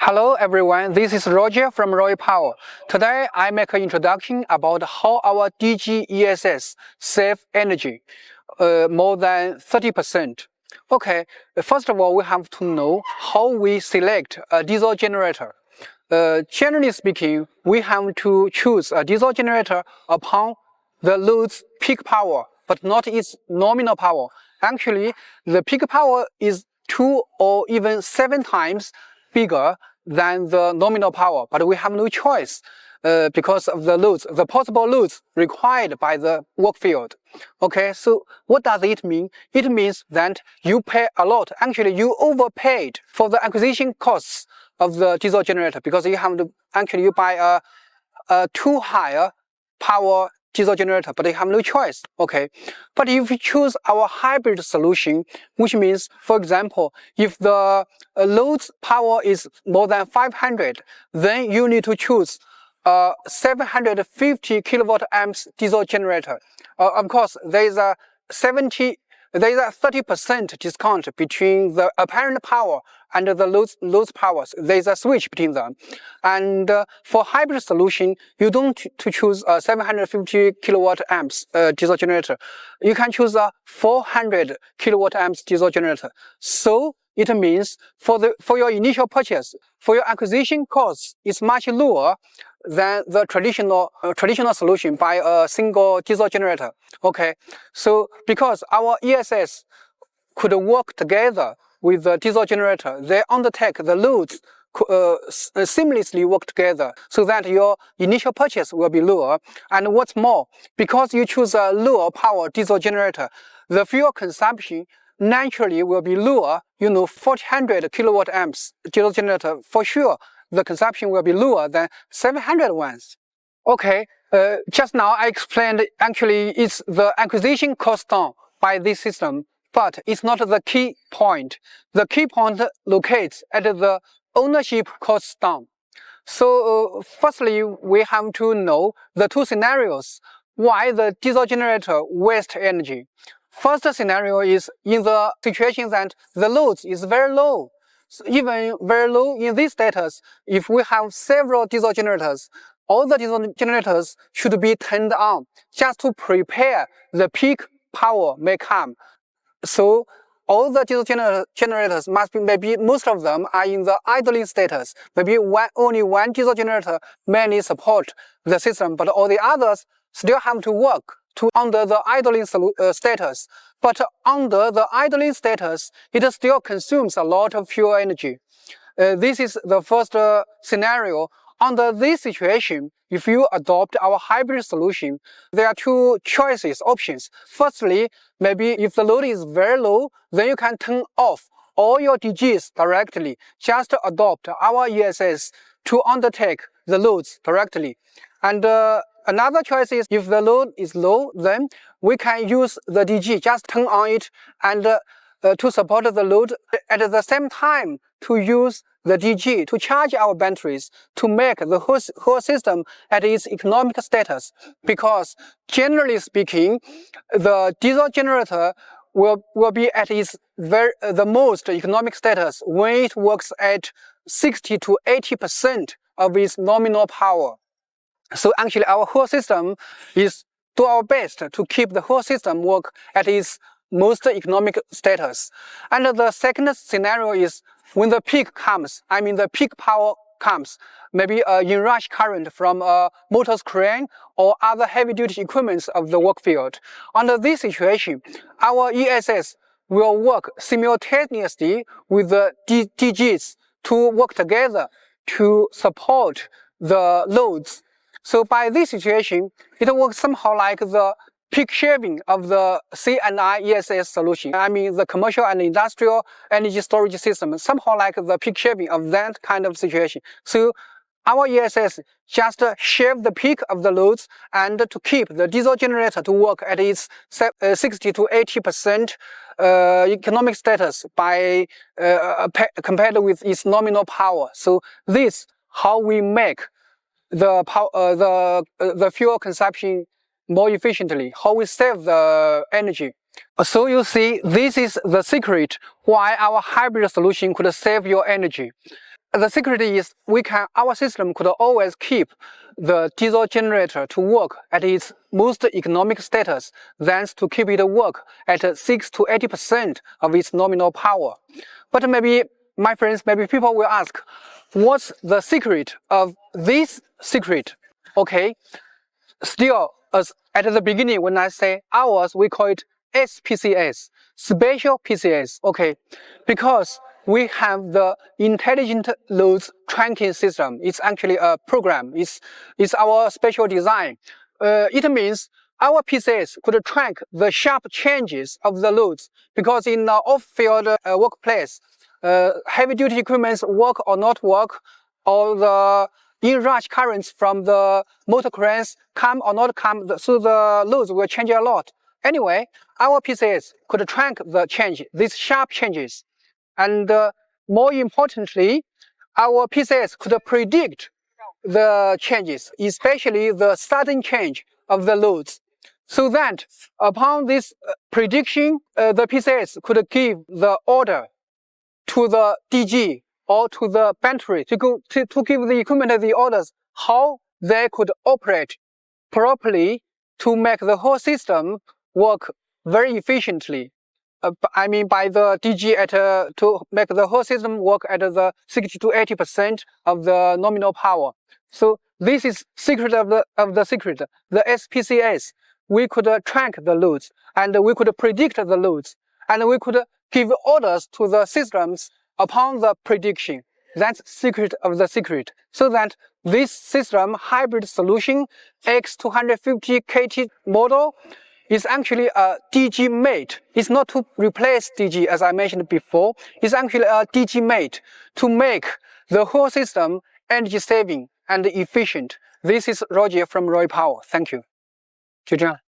Hello everyone, this is Roger from RoyPow. Today I make an introduction about how our DG+ESS save energy, more than 30%. Okay, first of all we have to know how we select a diesel generator. Generally speaking, we have to choose a diesel generator upon the load's peak power, but not its nominal power. Actually, the peak power is 2 or even 7 times bigger than the nominal power, but we have no choice because of the loads, the possible loads required by the work field. Okay, so what does it mean? It means that you pay a lot. Actually, you overpaid for the acquisition costs of the diesel generator because you have to you buy a too higher power diesel generator, but you have no choice. Okay, but if you choose our hybrid solution, which means, for example, if the load's power is more than 500, then you need to choose a 750 kilowatt amps diesel generator. Of course, there is a 30% discount between the apparent power and the load's power. There is a switch between them. And for hybrid solution, you don't to choose a 750 kilowatt amps diesel generator. You can choose a 400 kilowatt amps diesel generator. So it means for your initial purchase, for your acquisition costs, is much lower than the traditional solution by a single diesel generator. Okay, so because our ESS could work together with the diesel generator, they undertake the loads seamlessly work together so that your initial purchase will be lower. And what's more, because you choose a lower power diesel generator, the fuel consumption naturally will be lower. 400 kilowatt amps diesel generator, for sure the consumption will be lower than 700 ones. Okay, just now I explained actually it's the acquisition cost down by this system, but it's not the key point. The key point locates at the ownership cost down. So firstly, we have to know the two scenarios why the diesel generator wastes energy. First scenario is in the situation that the load is very low. So even very low in this status, if we have several diesel generators, all the diesel generators should be turned on just to prepare the peak power may come. So all the diesel generators must be, maybe most of them are in the idling status. Maybe only one diesel generator mainly support the system, but all the others still have to work under the idling status. But under the idling status, it still consumes a lot of fuel energy. This is the first scenario. Under this situation, if you adopt our hybrid solution, there are two options. Firstly, maybe if the load is very low, then you can turn off all your DGs directly. Just adopt our ESS to undertake the loads directly. And another choice is if the load is low, then we can use the DG, just turn on it and to support the load. At the same time, to use the DG to charge our batteries to make the whole system at its economic status. Because generally speaking, the diesel generator will be at its the most economic status when it works at 60 to 80% of its nominal power. So actually our whole system is do our best to keep the whole system work at its most economic status. And the second scenario is when the peak comes, the peak power comes, maybe inrush current from a motor's crane or other heavy-duty equipment of the work field. Under this situation, our ESS will work simultaneously with the DGs to work together to support the loads. So by this situation, it works somehow like the peak shaving of the C&I ESS solution. The commercial and industrial energy storage system, somehow like the peak shaving of that kind of situation. So our ESS just shave the peak of the loads and to keep the diesel generator to work at its 60 to 80% economic status by compared with its nominal power. So this how we make the fuel consumption more efficiently, how we save the energy. So you see, this is the secret why our hybrid solution could save your energy. the secret is our system could always keep the diesel generator to work at its most economic status, than to keep it work at 6 to 80% of its nominal power. But maybe, my friends, maybe people will ask, what's the secret of this secret? Okay, still, as at the beginning when I say ours, we call it SPCS, Special PCS, okay, because we have the intelligent loads tracking system. It's actually a program. It's our special design. It means our PCS could track the sharp changes of the loads, because in the off-field workplace, heavy-duty equipment work or not work, or the inrush currents from the motor cranes come or not come, so the loads will change a lot. Anyway, our PCS could track the change, these sharp changes. And more importantly, our PCS could predict the changes, especially the sudden change of the loads, so that upon this prediction, the PCS could give the order to the DG or to the battery to give the equipment the orders how they could operate properly to make the whole system work very efficiently. I mean, by the DG to make the whole system work at the 60 to 80% of the nominal power. So this is secret of the secret. The SPCS, we could track the loads, and we could predict the loads, and we could give orders to the systems upon the prediction. That's secret of the secret. So that this system hybrid solution X250KT model is actually a DG mate. It's not to replace DG, as I mentioned before. It's actually a DG mate to make the whole system energy saving and efficient. This is Roger from RoyPow. Thank you. 就这样。